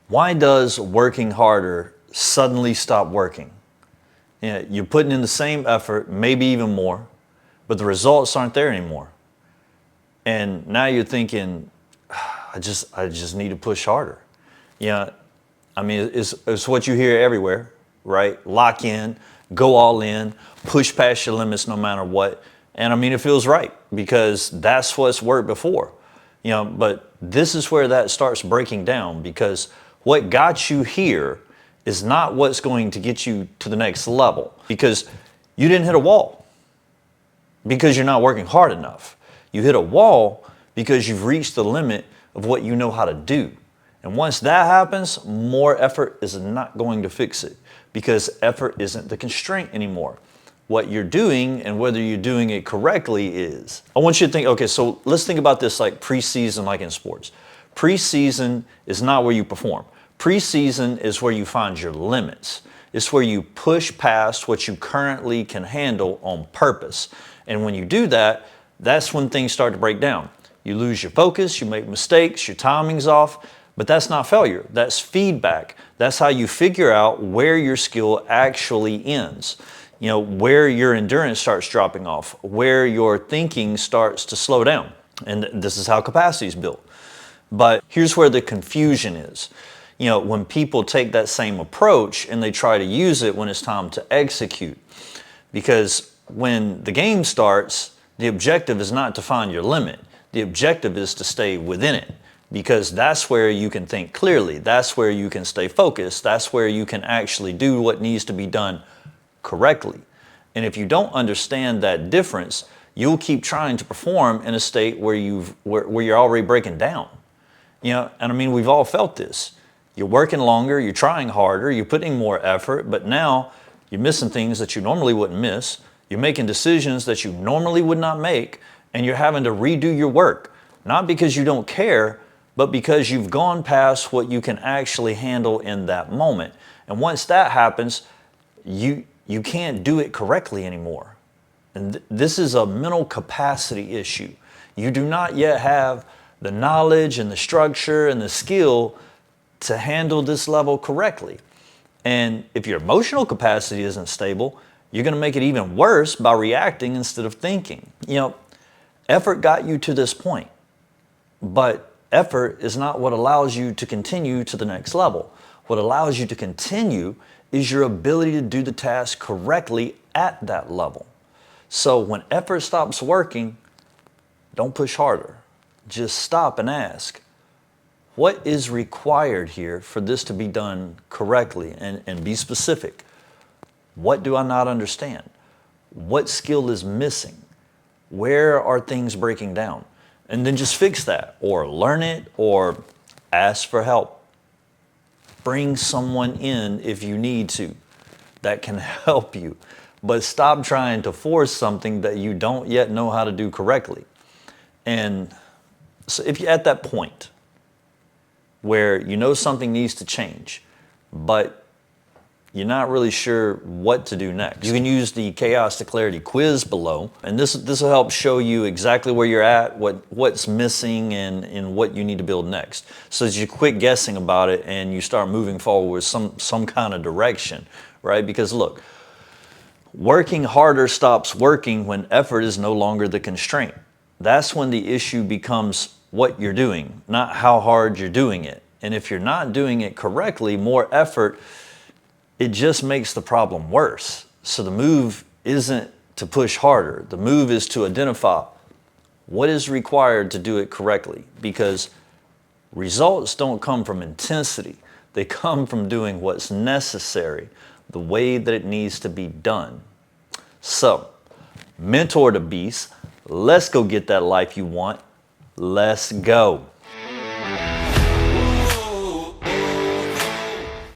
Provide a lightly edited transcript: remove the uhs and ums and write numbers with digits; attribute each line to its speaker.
Speaker 1: Why does working harder suddenly stop working? You're putting in the same effort, maybe even more, but the results aren't there anymore. And now you're thinking, I just need to push harder. I mean, it's what you hear everywhere, right? Lock in, go all in, push past your limits no matter what. And I mean, it feels right because that's what's worked before. But this is where that starts breaking down, because what got you here is not what's going to get you to the next level, because you didn't hit a wall because you're not working hard enough. You hit a wall because you've reached the limit of what you know how to do. And once that happens, more effort is not going to fix it, because effort isn't the constraint anymore. What you're doing and whether you're doing it correctly is. I want you to think, okay, so let's think about this like preseason, like in sports. Preseason is not where you perform. Preseason is where you find your limits. It's where you push past what you currently can handle on purpose. And when you do that, that's when things start to break down. You lose your focus, you make mistakes, your timing's off, but that's not failure. That's feedback. That's how you figure out where your skill actually ends. Where your endurance starts dropping off, where your thinking starts to slow down. And this is how capacity is built. But here's where the confusion is. When people take that same approach and they try to use it when it's time to execute. Because when the game starts, the objective is not to find your limit. The objective is to stay within it, because that's where you can think clearly. That's where you can stay focused. That's where you can actually do what needs to be done correctly. And if you don't understand that difference, you'll keep trying to perform in a state where you're already breaking down. And I mean, we've all felt this. You're working longer, you're trying harder, you're putting more effort, but now you're missing things that you normally wouldn't miss. You're making decisions that you normally would not make, and you're having to redo your work, not because you don't care, but because you've gone past what you can actually handle in that moment. And once that happens, you can't do it correctly anymore. And this is a mental capacity issue. You do not yet have the knowledge and the structure and the skill to handle this level correctly. And if your emotional capacity isn't stable, you're going to make it even worse by reacting instead of thinking. Effort got you to this point, but effort is not what allows you to continue to the next level. What allows you to continue is your ability to do the task correctly at that level. So when effort stops working, don't push harder. Just stop and ask, what is required here for this to be done correctly? And be specific. What do I not understand? What skill is missing? Where are things breaking down? And then just fix that, or learn it, or ask for help. Bring someone in if you need to that can help you. But stop trying to force something that you don't yet know how to do correctly. And so if you're at that point where you know something needs to change, but you're not really sure what to do next, you can use the Chaos to Clarity quiz below, and this will help show you exactly where you're at, what's missing, and what you need to build next. So as you quit guessing about it and you start moving forward with some kind of direction, right? Because look, working harder stops working when effort is no longer the constraint. That's when the issue becomes what you're doing, not how hard you're doing it. And if you're not doing it correctly, more effort, it just makes the problem worse. So the move isn't to push harder. The move is to identify what is required to do it correctly, because results don't come from intensity. They come from doing what's necessary, the way that it needs to be done. So, mentor the beast. Let's go get that life you want. Let's go.